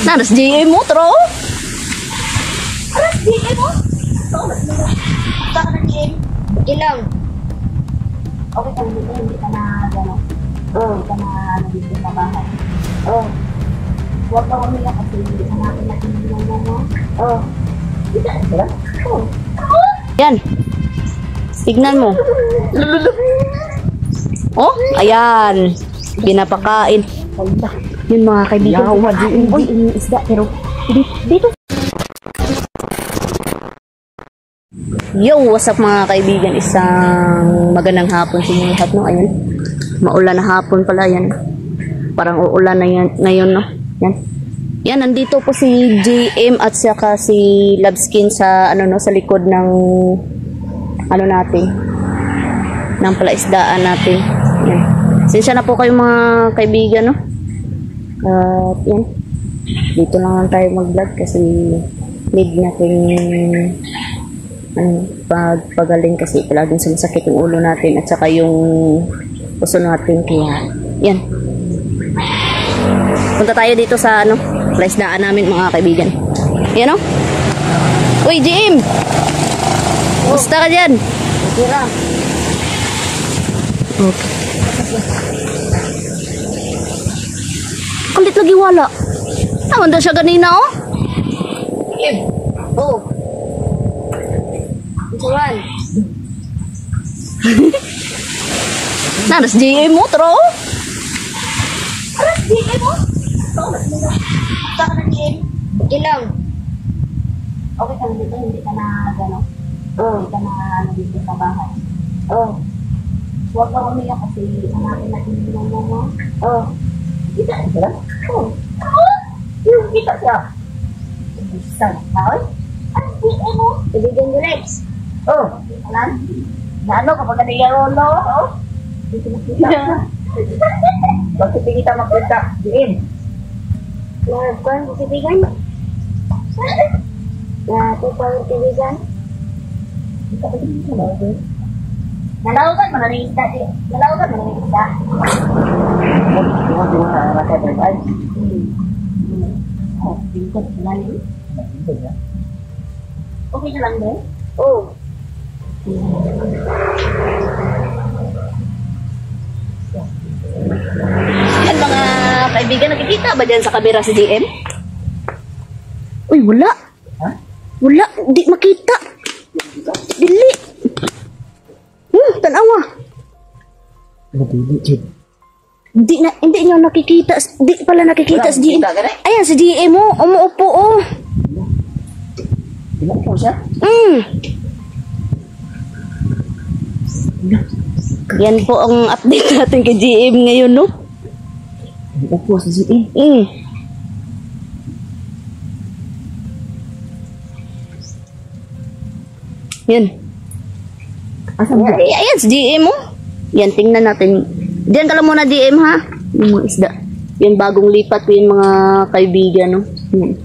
Naras GM mo, tro? Aras, GM mo? Oo, mas mga. Baka na GM. Ilang. Okay ka dito, hindi ka na gano'n. Hindi ka na nandito sa bahay. Huwag ka umiyak kasi hindi ka natin natin mo. Kita sila? Yan. Tignan mo. Oh, ayan. Pinapakain. Yun mga kaibigan. Uy, isda. Pero dito. Yo, what's up mga kaibigan? Isang magandang hapon sa inyo lahat, no? Ayun. Maulan na hapon pala yan. Parang uulan na yan ngayon, no? Yan. Yan, nandito po si GM at saka si Loveskin sa ano no, sa likod ng ano natin. Ng palaisdaan natin. Yan. Sinsya na po kayo mga kaibigan, no? At yan. Dito lang tayo mag-vlog kasi need natin pagaling kasi palaging sumasakit yung ulo natin at saka yung puso natin, kaya yan, punta tayo dito sa ano, palaisdaan namin mga kaibigan. Yan o. Uy GM, gusta ka dyan? Okay lang. Okay. Kulit lagi wala. Naman daw siya ganina o. Juan. Naras GM mo, tro? Aras, GM mo? Oo, mas mga. Baka na GM. Ilang. Okay ka dito, hindi ka na gano'n. Hindi ka na nandito sa bahay. Huwag ka umiyak kasi hindi ka natin mo. Kita sila? Kita siya. Isang tao? Aras, GM mo? Ibigan yung legs. Alam? Na ano kapag nangyayaro, no? Dito nakita. Bakit hindi kita makita? Diin. Kung kaibigan? Ito pa yung kaibigan? Nalawagan mo na rin isda. Nalawagan mo na rin isda. Di mo na nakatay. Bingkot na lang yun. Okay na lang din? Yan mga kaibigan, nakikita ba dyan sa kamera si GM? Uy, wala. Wala, di makita. Dili. Tanawa. Hindi nyo nakikita. Di pala nakikita si GM. Ayan, si GM mo. Umuupo, oh. Umuupo siya? Yan po ang update natin kay GM ngayon, no? Umuupo si GM? Yan. Ayan, si GM mo. Yan, tingnan natin. Diyan ka lang muna, GM, ha? Yung mga isda. Yan, bagong lipat yung mga kaibigan, no? Yan.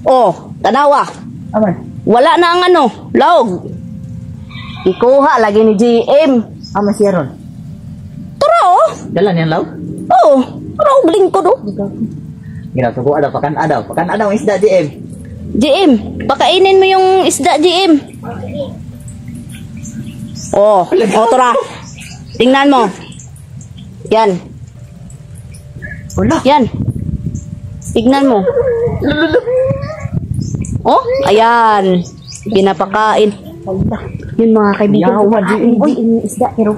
Oh, tanawa. Aman. Wala na ang ano, laog. Ikuha lagi ni GM. Ama siya ron. Tara, oh. Dala niyan law? Oo. Tara, bling ko, no? Ginatuko adaw, pakan adaw. Pakan adaw ang isda, GM. GM, pakainin mo yung isda, GM. Oh, tara. Tingnan mo. Yan. Wala. Yan. Tignan mo. Oh, ayan. Pinapakain. Yun mga kaibigan. Uy, isda. Pero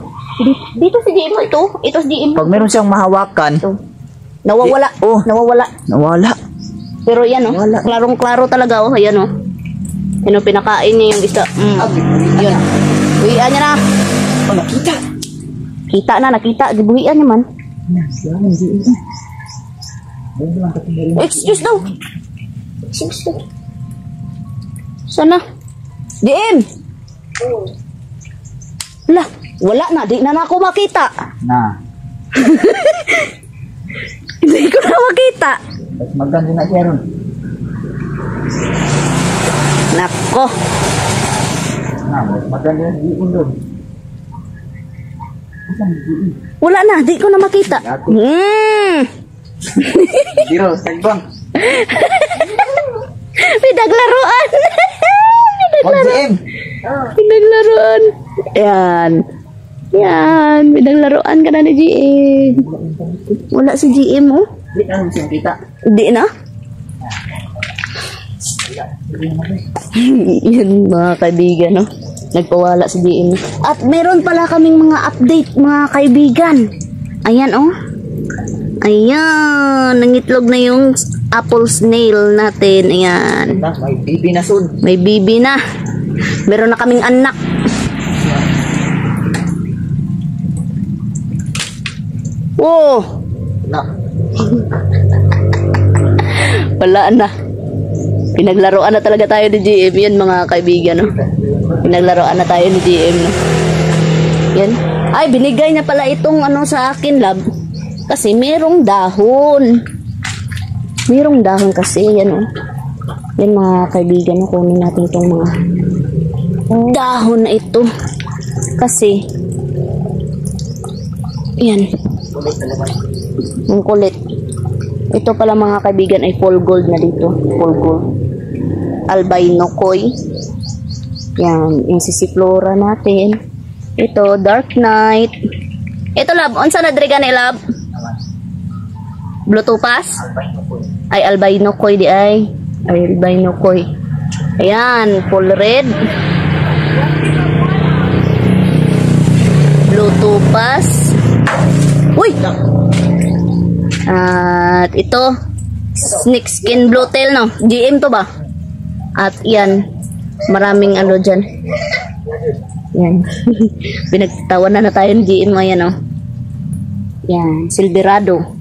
dito si GM mo. Ito si GM. Pag meron siyang mahawakan. Nawawala. Nawawala. Nawala. Pero yan, oh. Klarong-klaro talaga, oh. Ayan, oh. Yan, oh, pinakain niya yung isda. Yun. Buhian niya na. Nakita. Kita na, nakita. Buhian niya man. Excuse daw. Excuse. Sana? GM! Wala na. Di na ako makita. Na. Hindi ko na makita. Mas maganda na siya ron. Nako. Na, mas maganda na siya ron. Wala na, di ko na makita. Biro, tagbang. Pinaglaruan. Mag-GM. Pinaglaruan. Yan. Yan. Pinaglaruan ka na ni GM. Wala si GM, oh. Di na siya kita. Di na? Yan mga kaibigan, no? Nagpawala si GM. At meron pala kaming mga update, mga kaibigan. Ayan, oh. Ayan. Nangitlog na yung apple snail natin. Ayan. May bibi na soon. May bibi na. Meron na kaming anak. Oh. Na. Wala na. Pinaglaruan na talaga tayo ni GM. Yan mga kaibigan, no? Pinaglaruan na tayo ni GM, no? Yan. Ay, binigay niya pala itong ano sa akin, love. Kasi merong dahon. Merong dahon kasi, yan, oh. Yan mga kaibigan, no? Kunin natin itong mga dahon na ito. Kasi, yan. Ang kulit. Ito pala mga kaibigan ay full gold na dito. Full gold. Albino koi. Yan. Yung sisiflora natin. Ito, dark knight. Ito, love. Unsa na dre gani, love? Blue topaz? Ay, albino koi di ay. Ay, albino koi. Ayan. Full red. Blue topaz. Uy! At ito, snake skin blue tail, no? GM to ba? At yan, maraming ano dyan. Yan. Pinagtawanan na tayo ng GM, ayan, no? Yan, silverado.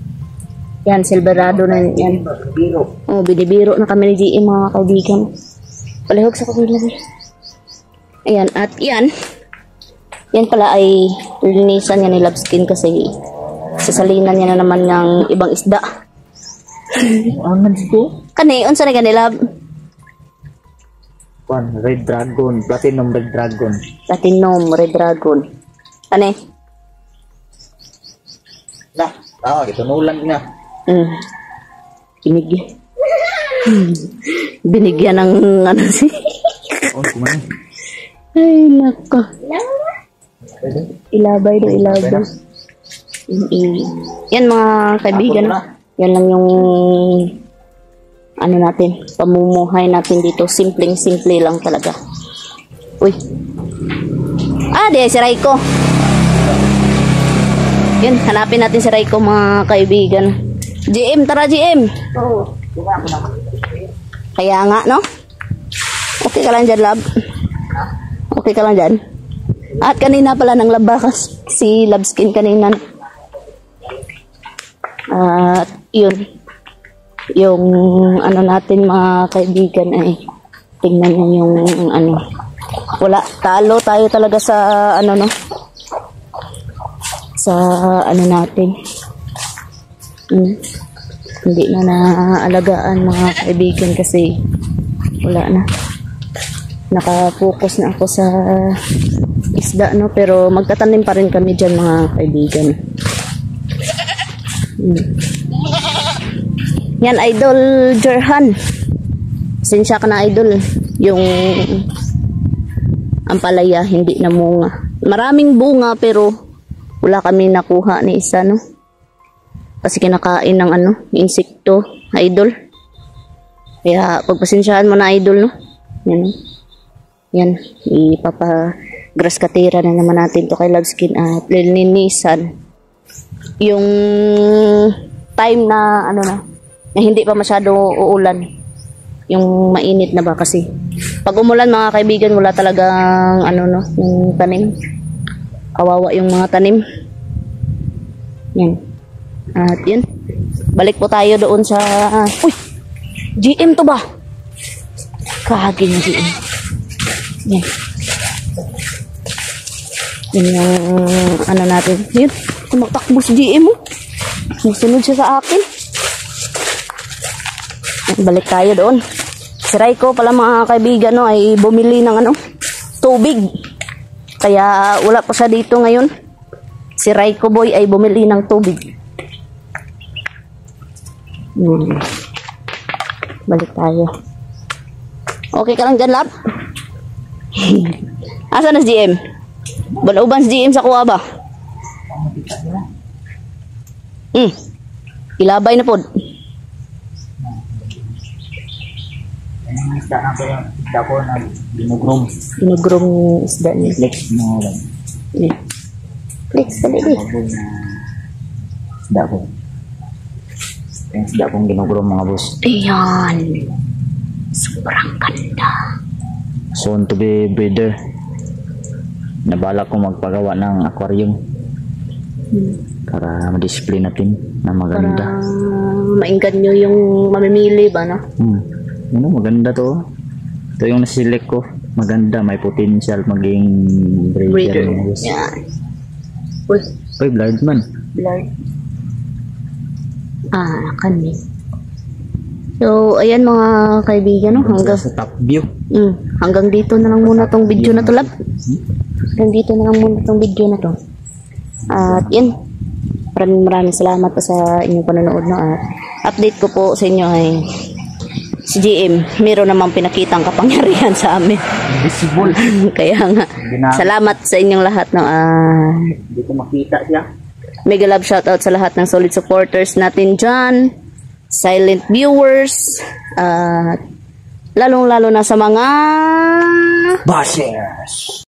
Yan, silverado na yan. Oh, binibiro na kami ni GM, mga kaibigan. Palihog sa kapila. Ayan, at yan. Yan pala ay linisan niya ni Love Skin kasi sasalinan niya na naman ng ibang isda. Ang dito? Kani, unsa na gani, love? Red Dragon, Platinum Red Dragon. Platinum Red Dragon. Kani? Na, ito nulan nga. Binigyan. Binigyan ng ano si. Oh, kumain. Ay, nako. Ilabay do, ilabay. Yan mga kaibigan. Yan lang yung ano natin, pamumuhay natin dito. Simpleng-simple lang talaga. Uy. Di si Raiko. Yan, hanapin natin si Raiko mga kaibigan. GM, tara GM. Oo. Kaya nga, no? Okay ka lang dyan, love? Okay ka lang dyan? At kanina pala nang labakas si Love Skin kanina. At yun. Yung ano natin mga kaibigan ay tingnan nyo yung ano. Wala, talo tayo talaga sa ano no. Sa ano natin. Hindi na naalagaan mga kaibigan kasi wala na. Nakapokus na ako sa isda, no? Pero magtatanim pa rin kami dyan mga kaibigan. Yan, Idol Jerhan. Sinsya ka na, Idol. Yung ampalaya, hindi na munga. Maraming bunga pero wala kami nakuha ni isa, no? Kasi kinakain ng ano, insekto, Idol. Kaya pagpasensyahan mo na, Idol, no? Yan, no? Yan, ipapa-grass katira na naman natin to kay Love Skin at lilinisan. Yung time na, ano na hindi pa masyado uulan. Yung mainit na ba kasi. Pag umulan mga kaibigan, wala talagang, ano no, yung tanim. Kawawa yung mga tanim. Yan. At yun. Balik po tayo doon sa, uy! GM to ba? Kahagin yung GM. Yan. Yan yung ano natin. Yan. Tumakbo si GM mo. Musunod siya sa akin. Yan, balik tayo doon. Si Raiko pala mga kaibigan no, ay bumili ng ano, tubig. Kaya wala pa siya dito ngayon. si Raiko Boy ay bumili ng tubig. Balik tayo. Okay ka lang dyan, Lap? Asa na si GM? Baluban si GM sa kuha ba? Ilabay na po. Isda na ko yung isda ko na binugrom. Binugrom isda niya. Flex mo lang. Flex, dali di. Maboy na isda ko. Yung isda kong ginugrom mga boss. Ayan. Sobrang ganda. Soon to be breeder. Nabalak ko magpagawa ng aquarium. Para ma-display natin na maganda. Para mainggan nyo yung mamimili ba, no? Ano, maganda to. Ito yung naselect ko. Maganda, may potential maging breeder. Yan. Uy, Uy, blurred man. blurred. Kani. So, ayan mga kaibigan, no? Sa top view. Hanggang dito na lang muna tong video na to, Lab. Hanggang dito na lang muna tong video na to. At yan. Maraming salamat po sa inyong panonood, no? At update ko po sa inyo ay si GM, meron namang pinakitang kapangyarihan sa amin. Visible. Kaya nga, salamat sa inyong lahat, no? Hindi ko makita siya. Mega love shoutout sa lahat ng solid supporters natin dyan, silent viewers, at lalong-lalo na sa mga Bashers!